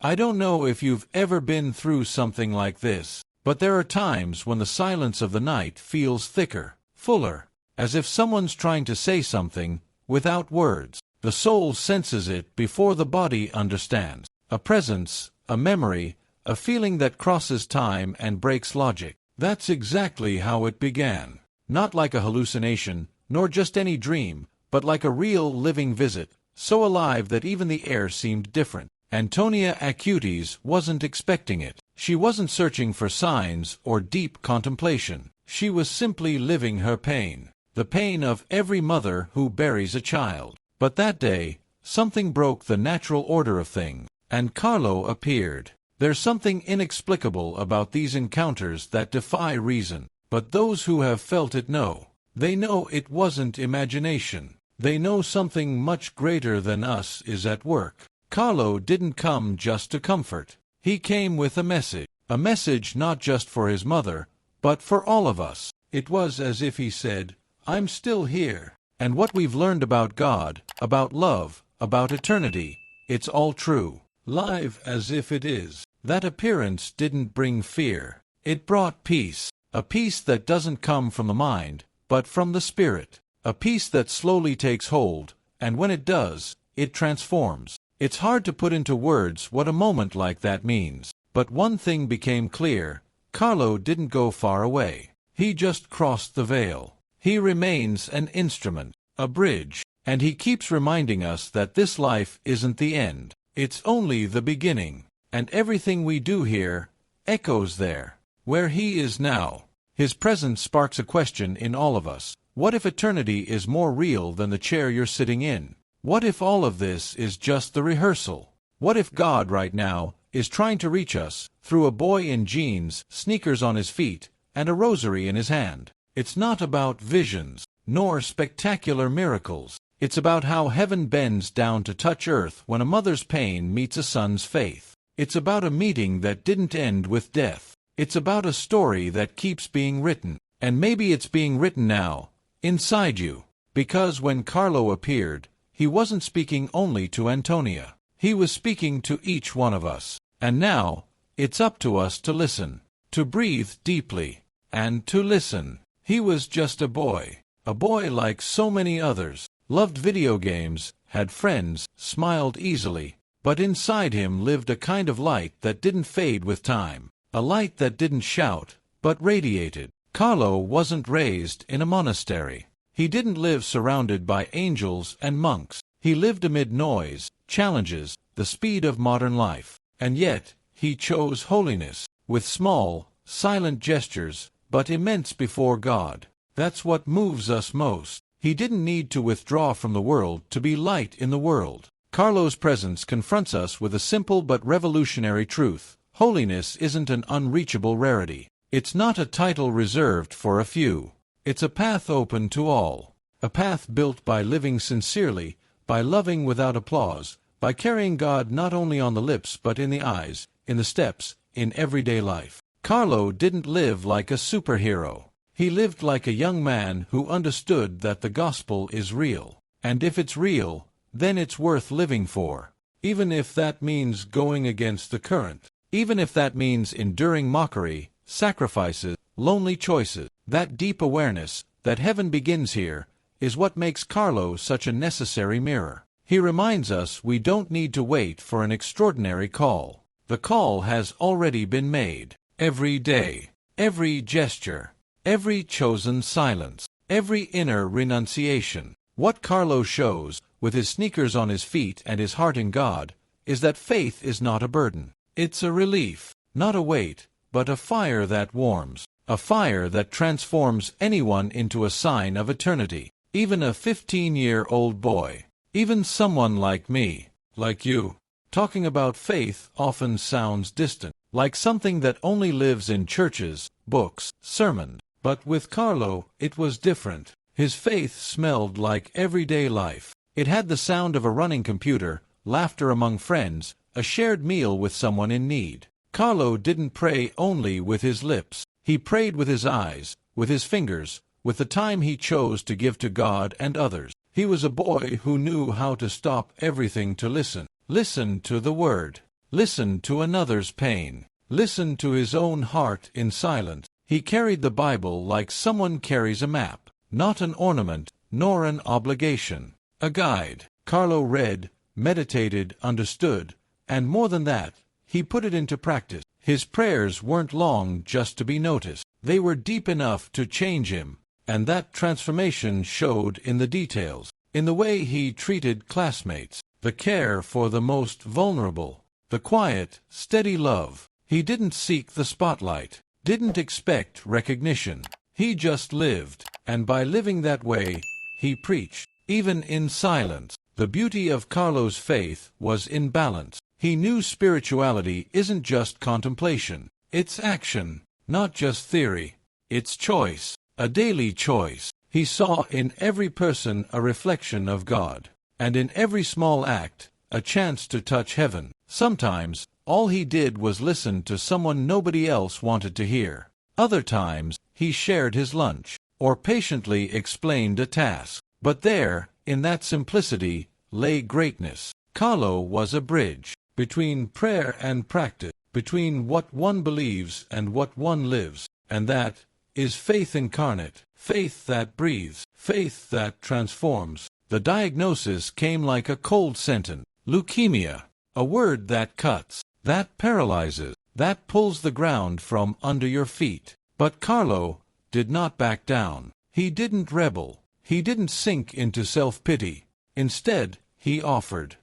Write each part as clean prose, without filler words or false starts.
I don't know if you've ever been through something like this, but there are times when the silence of the night feels thicker, fuller, as if someone's trying to say something, without words. The soul senses it before the body understands. A presence, a memory, a feeling that crosses time and breaks logic. That's exactly how it began. Not like a hallucination, nor just any dream, but like a real living visit, so alive that even the air seemed different. Antonia Acutis wasn't expecting it. She wasn't searching for signs or deep contemplation. She was simply living her pain, the pain of every mother who buries a child. But that day, something broke the natural order of things, and Carlo appeared. There's something inexplicable about these encounters that defy reason, but those who have felt it know. They know it wasn't imagination. They know something much greater than us is at work. Carlo didn't come just to comfort. He came with a message not just for his mother, but for all of us. It was as if he said, "I'm still here, and what we've learned about God, about love, about eternity, it's all true, live as if it is." That appearance didn't bring fear. It brought peace, a peace that doesn't come from the mind, but from the spirit, a peace that slowly takes hold, and when it does, it transforms. It's hard to put into words what a moment like that means, but one thing became clear: Carlo didn't go far away. He just crossed the veil. He remains an instrument, a bridge, and he keeps reminding us that this life isn't the end. It's only the beginning, and everything we do here echoes there, where he is now. His presence sparks a question in all of us. What if eternity is more real than the chair you're sitting in? What if all of this is just the rehearsal? What if God right now is trying to reach us through a boy in jeans, sneakers on his feet, and a rosary in his hand? It's not about visions, nor spectacular miracles. It's about how heaven bends down to touch earth when a mother's pain meets a son's faith. It's about a meeting that didn't end with death. It's about a story that keeps being written. And maybe it's being written now, inside you. Because when Carlo appeared, he wasn't speaking only to Antonia. He was speaking to each one of us. And now, it's up to us to listen, to breathe deeply, and to listen. He was just a boy like so many others, loved video games, had friends, smiled easily, but inside him lived a kind of light that didn't fade with time, a light that didn't shout, but radiated. Carlo wasn't raised in a monastery. He didn't live surrounded by angels and monks. He lived amid noise, challenges, the speed of modern life. And yet, he chose holiness, with small, silent gestures, but immense before God. That's what moves us most. He didn't need to withdraw from the world to be light in the world. Carlo's presence confronts us with a simple but revolutionary truth. Holiness isn't an unreachable rarity. It's not a title reserved for a few. It's a path open to all. A path built by living sincerely, by loving without applause, by carrying God not only on the lips but in the eyes, in the steps, in everyday life. Carlo didn't live like a superhero. He lived like a young man who understood that the gospel is real. And if it's real, then it's worth living for. Even if that means going against the current. Even if that means enduring mockery, sacrifices, lonely choices. That deep awareness, that heaven begins here, is what makes Carlo such a necessary mirror. He reminds us we don't need to wait for an extraordinary call. The call has already been made. Every day, every gesture, every chosen silence, every inner renunciation. What Carlo shows, with his sneakers on his feet and his heart in God, is that faith is not a burden. It's a relief, not a weight, but a fire that warms. A fire that transforms anyone into a sign of eternity. Even a 15-year-old boy. Even someone like me, like you. Talking about faith often sounds distant, like something that only lives in churches, books, sermons. But with Carlo, it was different. His faith smelled like everyday life. It had the sound of a running computer, laughter among friends, a shared meal with someone in need. Carlo didn't pray only with his lips. He prayed with his eyes, with his fingers, with the time he chose to give to God and others. He was a boy who knew how to stop everything to listen. Listen to the Word. listened to another's pain, listened to his own heart in silence. He carried the Bible like someone carries a map, not an ornament, nor an obligation. A guide. Carlo read, meditated, understood, and more than that, he put it into practice. His prayers weren't long just to be noticed. They were deep enough to change him, and that transformation showed in the details, in the way he treated classmates, the care for the most vulnerable, the quiet, steady love. He didn't seek the spotlight, didn't expect recognition. He just lived, and by living that way, he preached, even in silence. The beauty of Carlo's faith was in balance. He knew spirituality isn't just contemplation, it's action, not just theory. It's choice, a daily choice. He saw in every person a reflection of God, and in every small act, a chance to touch heaven. Sometimes, all he did was listen to someone nobody else wanted to hear. Other times, he shared his lunch, or patiently explained a task. But there, in that simplicity, lay greatness. Carlo was a bridge between prayer and practice, between what one believes and what one lives, and that is faith incarnate, faith that breathes, faith that transforms. The diagnosis came like a cold sentence. Leukemia, a word that cuts, that paralyzes, that pulls the ground from under your feet. But Carlo did not back down. He didn't rebel. He didn't sink into self-pity. Instead, he offered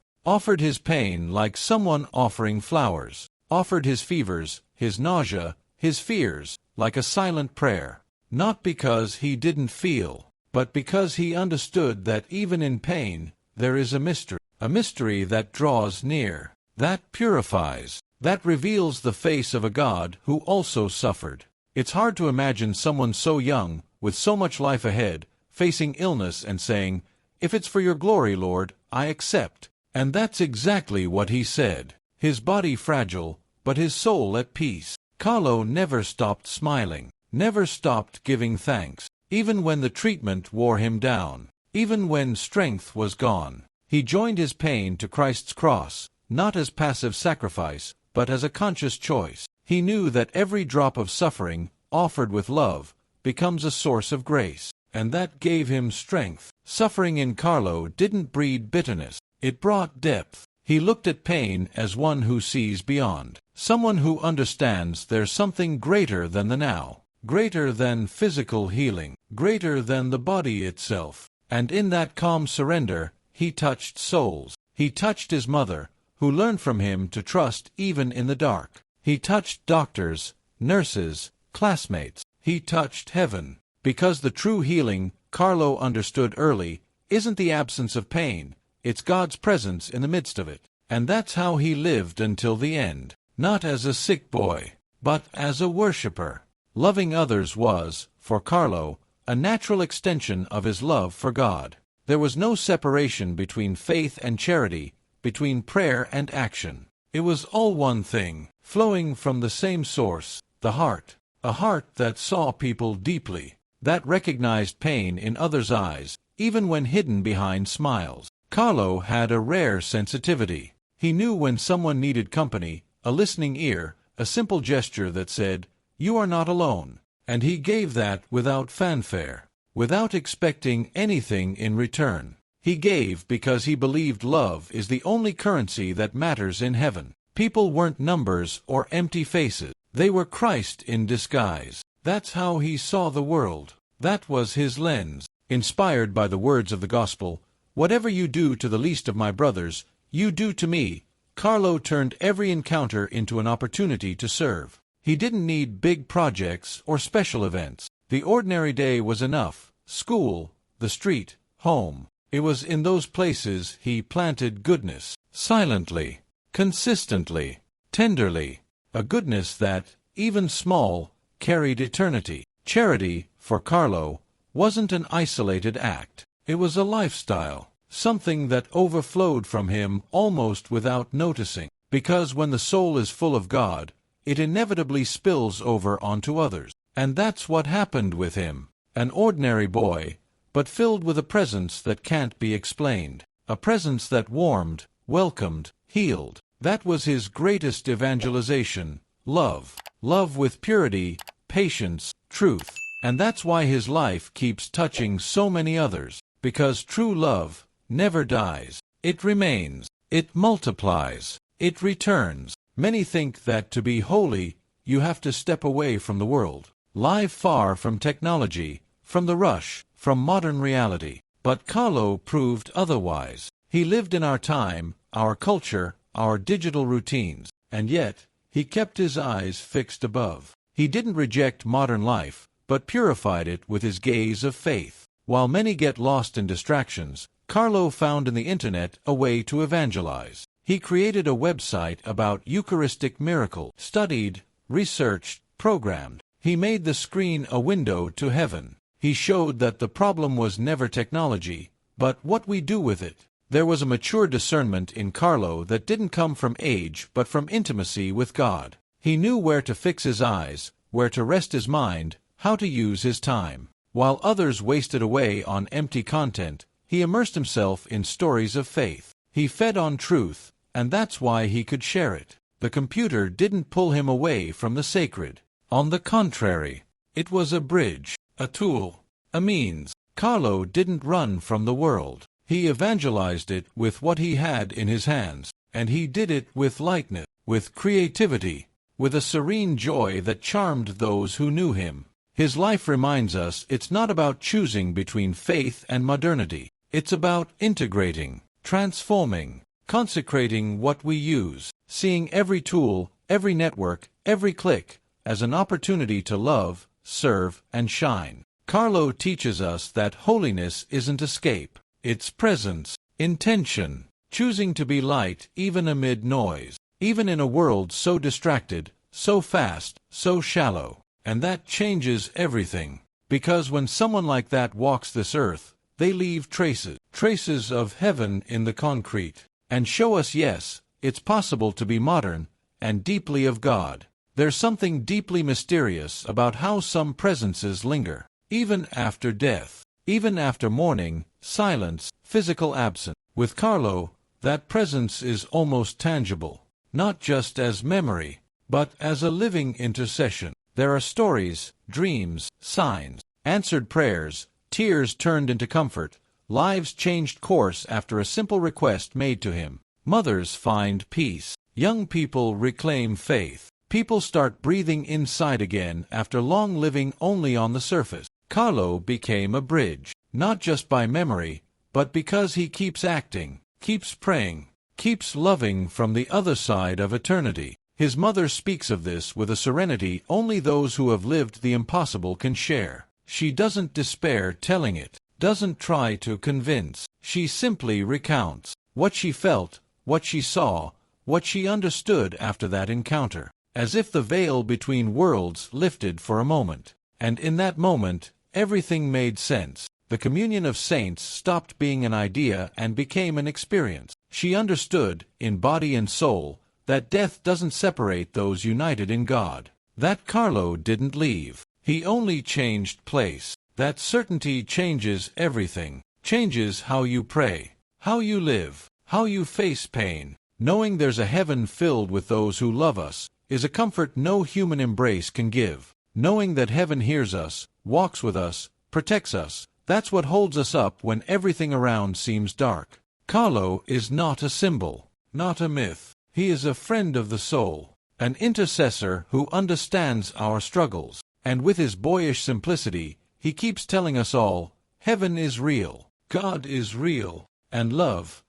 his pain like someone offering flowers, offered his fevers, his nausea, his fears, like a silent prayer. Not because he didn't feel, but because he understood that even in pain, there is a mystery that draws near, that purifies, that reveals the face of a God who also suffered. It's hard to imagine someone so young, with so much life ahead, facing illness and saying, "If it's for your glory, Lord, I accept." And that's exactly what he said. His body fragile, but his soul at peace. Carlo never stopped smiling, never stopped giving thanks, even when the treatment wore him down, even when strength was gone. He joined his pain to Christ's cross, not as passive sacrifice, but as a conscious choice. He knew that every drop of suffering, offered with love, becomes a source of grace, and that gave him strength. Suffering in Carlo didn't breed bitterness, it brought depth. He looked at pain as one who sees beyond, someone who understands there's something greater than the now, greater than physical healing, greater than the body itself. And in that calm surrender, he touched souls. He touched his mother, who learned from him to trust even in the dark. He touched doctors, nurses, classmates. He touched heaven. Because the true healing, Carlo understood early, isn't the absence of pain, it's God's presence in the midst of it. And that's how he lived until the end. Not as a sick boy, but as a worshiper. Loving others was, for Carlo, a natural extension of his love for God. There was no separation between faith and charity, between prayer and action. It was all one thing, flowing from the same source, the heart. A heart that saw people deeply, that recognized pain in others' eyes, even when hidden behind smiles. Carlo had a rare sensitivity. He knew when someone needed company, a listening ear, a simple gesture that said, "You are not alone." And he gave that without fanfare, without expecting anything in return. He gave because he believed love is the only currency that matters in heaven. People weren't numbers or empty faces. They were Christ in disguise. That's how he saw the world. That was his lens. Inspired by the words of the gospel, "Whatever you do to the least of my brothers, you do to me," Carlo turned every encounter into an opportunity to serve. He didn't need big projects or special events. The ordinary day was enough. School, the street, home. It was in those places he planted goodness, silently, consistently, tenderly. A goodness that, even small, carried eternity. Charity, for Carlo, wasn't an isolated act. It was a lifestyle, something that overflowed from him almost without noticing. Because when the soul is full of God, it inevitably spills over onto others. And that's what happened with him. An ordinary boy, but filled with a presence that can't be explained. A presence that warmed, welcomed, healed. That was his greatest evangelization, love. Love with purity, patience, truth. And that's why his life keeps touching so many others, because true love never dies. It remains. It multiplies. It returns. Many think that to be holy, you have to step away from the world, live far from technology, from the rush, from modern reality. But Carlo proved otherwise. He lived in our time, our culture, our digital routines, and yet he kept his eyes fixed above. He didn't reject modern life, but purified it with his gaze of faith. While many get lost in distractions, Carlo found in the internet a way to evangelize. He created a website about Eucharistic miracle, studied, researched, programmed. He made the screen a window to heaven. He showed that the problem was never technology, but what we do with it. There was a mature discernment in Carlo that didn't come from age but from intimacy with God. He knew where to fix his eyes, where to rest his mind, how to use his time. While others wasted away on empty content, he immersed himself in stories of faith. He fed on truth, and that's why he could share it. The computer didn't pull him away from the sacred. On the contrary, it was a bridge, a tool, a means. Carlo didn't run from the world. He evangelized it with what he had in his hands, and he did it with lightness, with creativity, with a serene joy that charmed those who knew him. His life reminds us it's not about choosing between faith and modernity. It's about integrating, transforming, consecrating what we use, seeing every tool, every network, every click as an opportunity to love, serve, and shine. Carlo teaches us that holiness isn't escape. It's presence, intention, choosing to be light even amid noise, even in a world so distracted, so fast, so shallow. And that changes everything. Because when someone like that walks this earth, they leave traces of heaven in the concrete, and show us, yes, it's possible to be modern and deeply of God. There's something deeply mysterious about how some presences linger, even after death, even after mourning, silence, physical absence. With Carlo, that presence is almost tangible, not just as memory, but as a living intercession. There are stories, dreams, signs, answered prayers, tears turned into comfort, lives changed course after a simple request made to him. Mothers find peace. Young people reclaim faith. People start breathing inside again after long living only on the surface. Carlo became a bridge, not just by memory, but because he keeps acting, keeps praying, keeps loving from the other side of eternity. His mother speaks of this with a serenity only those who have lived the impossible can share. She doesn't despair telling it, doesn't try to convince. She simply recounts what she felt, what she saw, what she understood after that encounter, as if the veil between worlds lifted for a moment. And in that moment, everything made sense. The communion of saints stopped being an idea and became an experience. She understood, in body and soul, that death doesn't separate those united in God. That Carlo didn't leave. He only changed place. That certainty changes everything. Changes how you pray, how you live, how you face pain. Knowing there's a heaven filled with those who love us is a comfort no human embrace can give. Knowing that heaven hears us, walks with us, protects us, that's what holds us up when everything around seems dark. Carlo is not a symbol, not a myth. He is a friend of the soul, an intercessor who understands our struggles. And with his boyish simplicity, he keeps telling us all, heaven is real, God is real, and love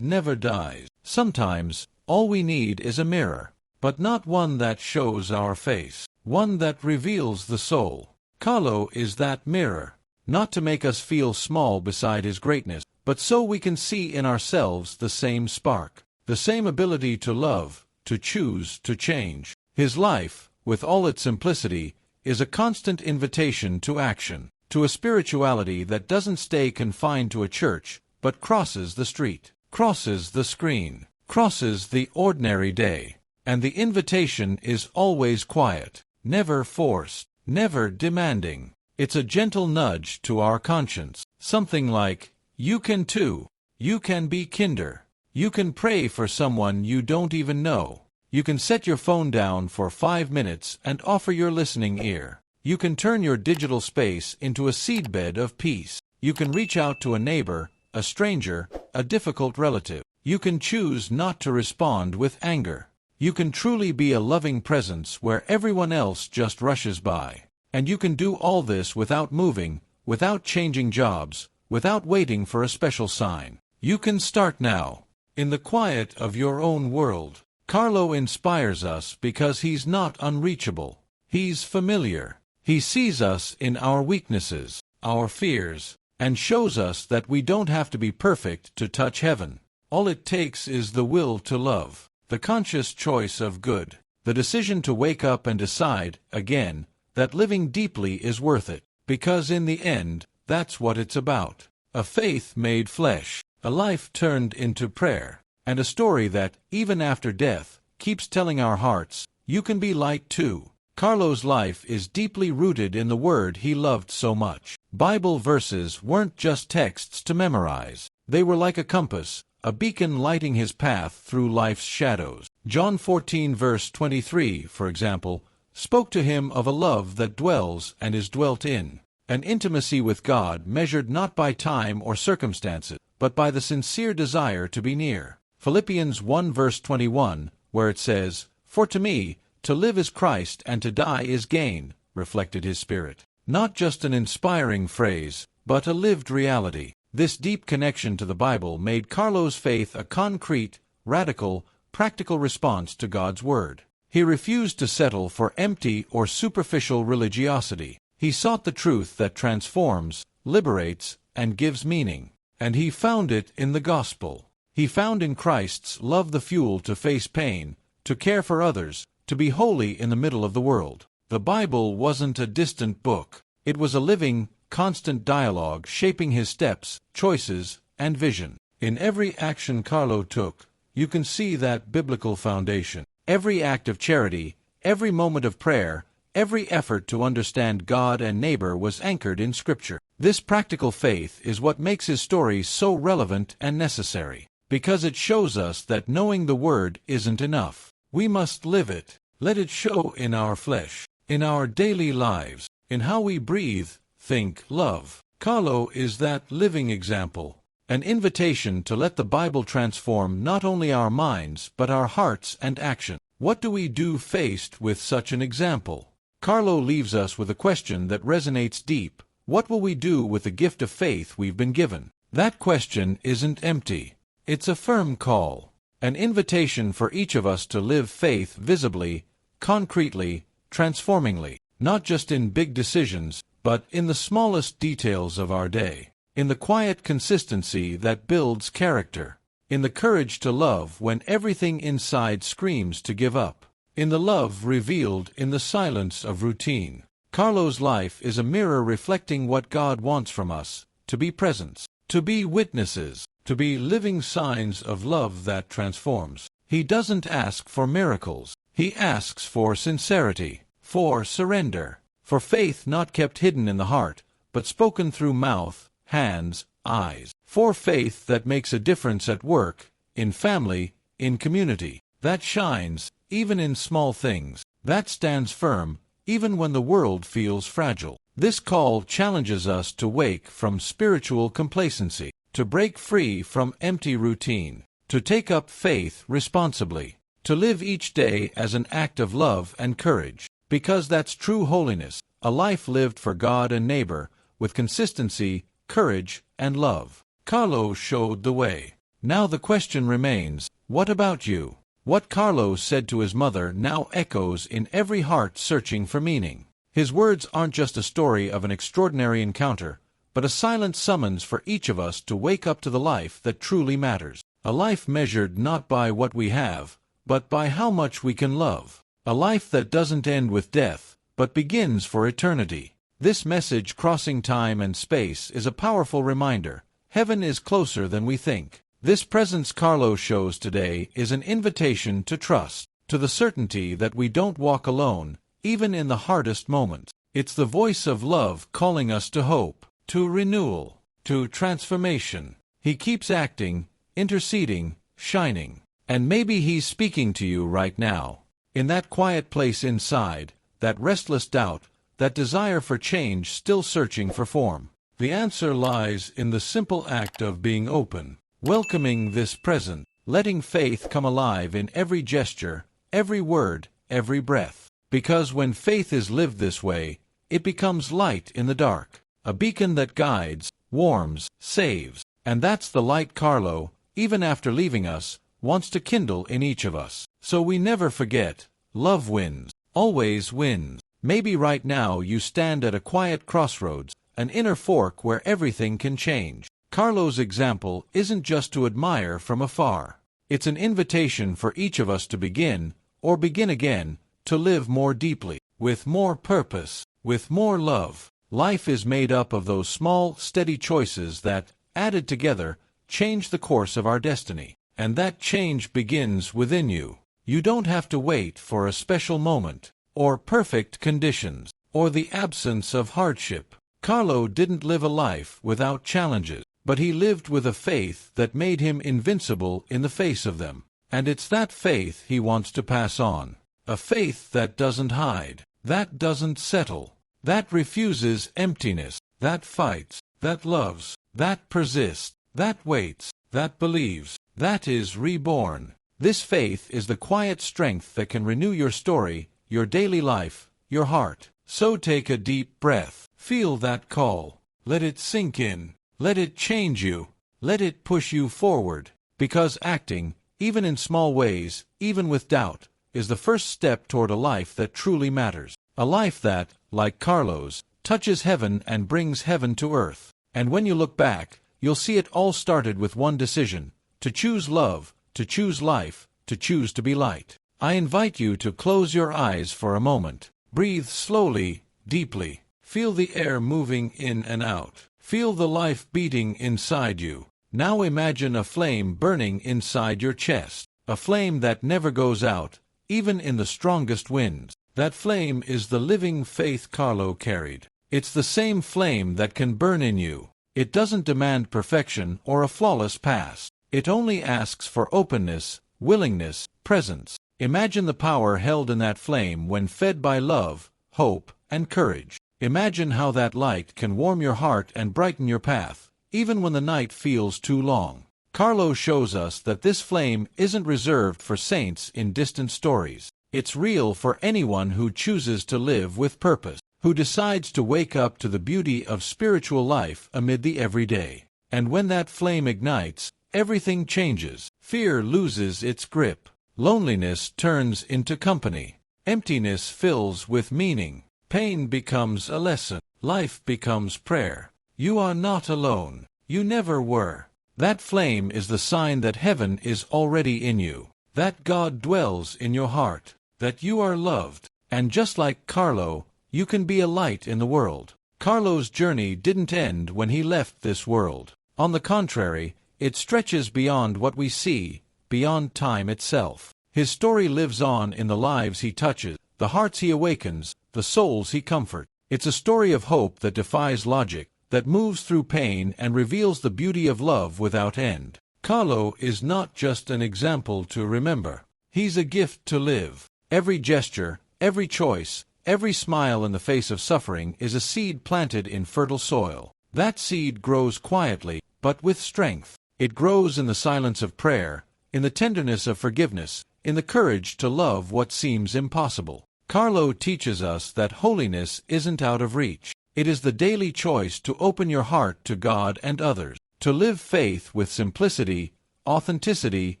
never dies. Sometimes, all we need is a mirror, but not one that shows our face, one that reveals the soul. Carlo is that mirror, not to make us feel small beside his greatness, but so we can see in ourselves the same spark, the same ability to love, to choose, to change. His life, with all its simplicity, is a constant invitation to action, to a spirituality that doesn't stay confined to a church, but crosses the street, crosses the screen, crosses the ordinary day. And the invitation is always quiet, never forced, never demanding. It's a gentle nudge to our conscience, something like, you can too, you can be kinder, You can pray for someone you don't even know. You can set your phone down for 5 minutes and offer your listening ear. You can turn your digital space into a seedbed of peace. You can reach out to a neighbor, a stranger, a difficult relative. You can choose not to respond with anger. You can truly be a loving presence where everyone else just rushes by. And you can do all this without moving, without changing jobs, without waiting for a special sign. You can start now, in the quiet of your own world. Carlo inspires us because he's not unreachable. He's familiar. He sees us in our weaknesses, our fears, and shows us that we don't have to be perfect to touch heaven. All it takes is the will to love, the conscious choice of good, the decision to wake up and decide, again, that living deeply is worth it, because in the end, that's what it's about. A faith made flesh, a life turned into prayer, and a story that, even after death, keeps telling our hearts, you can be light too. Carlo's life is deeply rooted in the word he loved so much. Bible verses weren't just texts to memorize. They were like a compass, a beacon lighting his path through life's shadows. John 14 verse 23, for example, spoke to him of a love that dwells and is dwelt in, an intimacy with God measured not by time or circumstances, but by the sincere desire to be near. Philippians 1 verse 21, where it says, "For to me, to live is Christ and to die is gain," reflected his spirit. Not just an inspiring phrase, but a lived reality. This deep connection to the Bible made Carlo's faith a concrete, radical, practical response to God's Word. He refused to settle for empty or superficial religiosity. He sought the truth that transforms, liberates, and gives meaning. And he found it in the gospel. He found in Christ's love the fuel to face pain, to care for others, to be holy in the middle of the world. The Bible wasn't a distant book. It was a living, constant dialogue shaping his steps, choices, and vision. In every action Carlo took, you can see that biblical foundation. Every act of charity, every moment of prayer, every effort to understand God and neighbor was anchored in Scripture. This practical faith is what makes his story so relevant and necessary, because it shows us that knowing the Word isn't enough. We must live it. Let it show in our flesh, in our daily lives, in how we breathe, think, love. Carlo is that living example, an invitation to let the Bible transform not only our minds but our hearts and action. What do we do faced with such an example? Carlo leaves us with a question that resonates deep. What will we do with the gift of faith we've been given? That question isn't empty. It's a firm call, an invitation for each of us to live faith visibly, concretely, transformingly, not just in big decisions, but in the smallest details of our day, in the quiet consistency that builds character, in the courage to love when everything inside screams to give up, in the love revealed in the silence of routine. Carlo's life is a mirror reflecting what God wants from us, to be presents, to be witnesses, to be living signs of love that transforms. He doesn't ask for miracles. He asks for sincerity, for surrender, for faith not kept hidden in the heart, but spoken through mouth, hands, eyes, for faith that makes a difference at work, in family, in community, that shines, even in small things, that stands firm, even when the world feels fragile. This call challenges us to wake from spiritual complacency, to break free from empty routine, to take up faith responsibly, to live each day as an act of love and courage, because that's true holiness, a life lived for God and neighbor, with consistency, courage, and love. Carlo showed the way. Now the question remains, what about you? What Carlo said to his mother now echoes in every heart searching for meaning. His words aren't just a story of an extraordinary encounter, but a silent summons for each of us to wake up to the life that truly matters. A life measured not by what we have, but by how much we can love. A life that doesn't end with death, but begins for eternity. This message crossing time and space is a powerful reminder. Heaven is closer than we think. This presence Carlo shows today is an invitation to trust, to the certainty that we don't walk alone, even in the hardest moments. It's the voice of love calling us to hope, to renewal, to transformation. He keeps acting, interceding, shining. And maybe he's speaking to you right now. In that quiet place inside, that restless doubt, that desire for change still searching for form. The answer lies in the simple act of being open, welcoming this present, letting faith come alive in every gesture, every word, every breath. Because when faith is lived this way, it becomes light in the dark, a beacon that guides, warms, saves. And that's the light Carlo, even after leaving us, wants to kindle in each of us. So we never forget, love wins, always wins. Maybe right now you stand at a quiet crossroads, an inner fork where everything can change. Carlo's example isn't just to admire from afar. It's an invitation for each of us to begin, or begin again, to live more deeply, with more purpose, with more love. Life is made up of those small, steady choices that, added together, change the course of our destiny. And that change begins within you. You don't have to wait for a special moment, or perfect conditions, or the absence of hardship. Carlo didn't live a life without challenges, but he lived with a faith that made him invincible in the face of them. And it's that faith he wants to pass on. A faith that doesn't hide, that doesn't settle, that refuses emptiness, that fights, that loves, that persists, that waits, that believes, that is reborn. This faith is the quiet strength that can renew your story, your daily life, your heart. So take a deep breath. Feel that call. Let it sink in. Let it change you. Let it push you forward. Because acting, even in small ways, even with doubt, is the first step toward a life that truly matters. A life that, like Carlo's, touches heaven and brings heaven to earth. And when you look back, you'll see it all started with one decision: to choose love, to choose life, to choose to be light. I invite you to close your eyes for a moment. Breathe slowly, deeply. Feel the air moving in and out. Feel the life beating inside you. Now imagine a flame burning inside your chest. A flame that never goes out, even in the strongest winds. That flame is the living faith Carlo carried. It's the same flame that can burn in you. It doesn't demand perfection or a flawless past. It only asks for openness, willingness, presence. Imagine the power held in that flame when fed by love, hope, and courage. Imagine how that light can warm your heart and brighten your path, even when the night feels too long. Carlo shows us that this flame isn't reserved for saints in distant stories. It's real for anyone who chooses to live with purpose, who decides to wake up to the beauty of spiritual life amid the everyday. And when that flame ignites, everything changes. Fear loses its grip. Loneliness turns into company. Emptiness fills with meaning. Pain becomes a lesson. Life becomes prayer. You are not alone. You never were. That flame is the sign that heaven is already in you, that God dwells in your heart, that you are loved. And just like Carlo, you can be a light in the world. Carlo's journey didn't end when he left this world. On the contrary, it stretches beyond what we see, beyond time itself. His story lives on in the lives he touches, the hearts he awakens, the souls he comforts. It's a story of hope that defies logic, that moves through pain and reveals the beauty of love without end. Carlo is not just an example to remember. He's a gift to live. Every gesture, every choice, every smile in the face of suffering is a seed planted in fertile soil. That seed grows quietly, but with strength. It grows in the silence of prayer, in the tenderness of forgiveness, in the courage to love what seems impossible. Carlo teaches us that holiness isn't out of reach. It is the daily choice to open your heart to God and others, to live faith with simplicity, authenticity,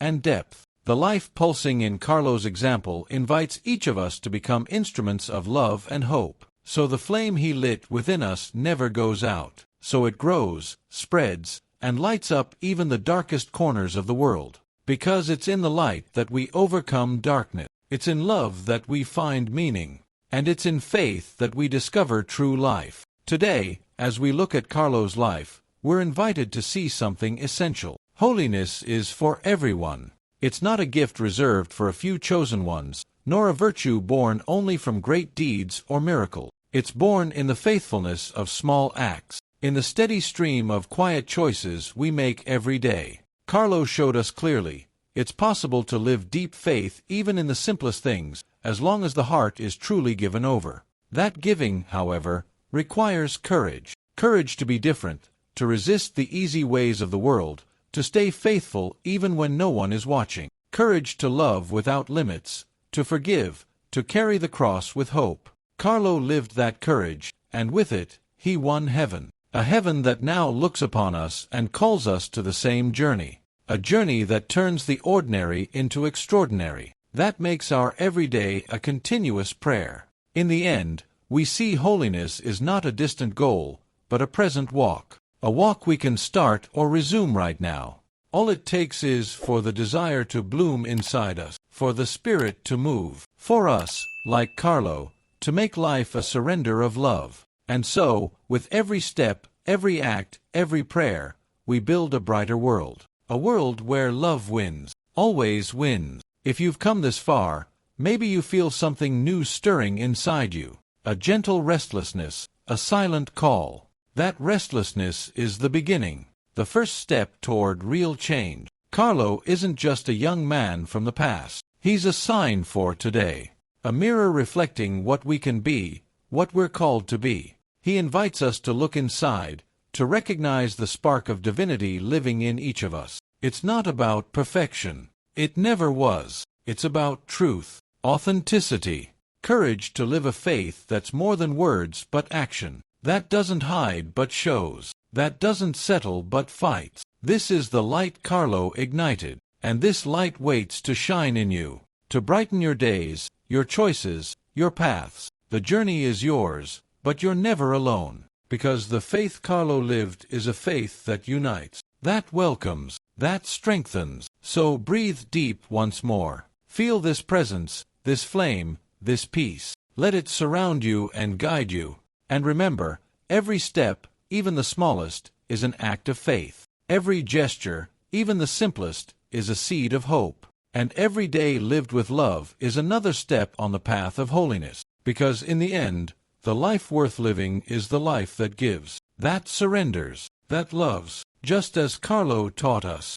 and depth. The life pulsing in Carlo's example invites each of us to become instruments of love and hope. So the flame he lit within us never goes out. So it grows, spreads, and lights up even the darkest corners of the world. Because it's in the light that we overcome darkness. It's in love that we find meaning. And it's in faith that we discover true life. Today, as we look at Carlo's life, we're invited to see something essential. Holiness is for everyone. It's not a gift reserved for a few chosen ones, nor a virtue born only from great deeds or miracles. It's born in the faithfulness of small acts, in the steady stream of quiet choices we make every day. Carlo showed us clearly, it's possible to live deep faith even in the simplest things, as long as the heart is truly given over. That giving, however, requires courage. Courage to be different, to resist the easy ways of the world, to stay faithful even when no one is watching. Courage to love without limits, to forgive, to carry the cross with hope. Carlo lived that courage, and with it, he won heaven. A heaven that now looks upon us and calls us to the same journey. A journey that turns the ordinary into extraordinary. That makes our everyday a continuous prayer. In the end, we see holiness is not a distant goal, but a present walk. A walk we can start or resume right now. All it takes is for the desire to bloom inside us, for the Spirit to move, for us, like Carlo, to make life a surrender of love. And so, with every step, every act, every prayer, we build a brighter world. A world where love wins, always wins. If you've come this far, maybe you feel something new stirring inside you. A gentle restlessness, a silent call. That restlessness is the beginning, the first step toward real change. Carlo isn't just a young man from the past. He's a sign for today. A mirror reflecting what we can be, what we're called to be. He invites us to look inside, to recognize the spark of divinity living in each of us. It's not about perfection. It never was. It's about truth, authenticity, courage to live a faith that's more than words but action. That doesn't hide but shows. That doesn't settle but fights. This is the light Carlo ignited, and this light waits to shine in you, to brighten your days, your choices, your paths. The journey is yours, but you're never alone, because the faith Carlo lived is a faith that unites, that welcomes, that strengthens. So breathe deep once more. Feel this presence, this flame, this peace. Let it surround you and guide you. And remember, every step, even the smallest, is an act of faith. Every gesture, even the simplest, is a seed of hope. And every day lived with love is another step on the path of holiness. Because in the end, the life worth living is the life that gives, that surrenders, that loves, just as Carlo taught us.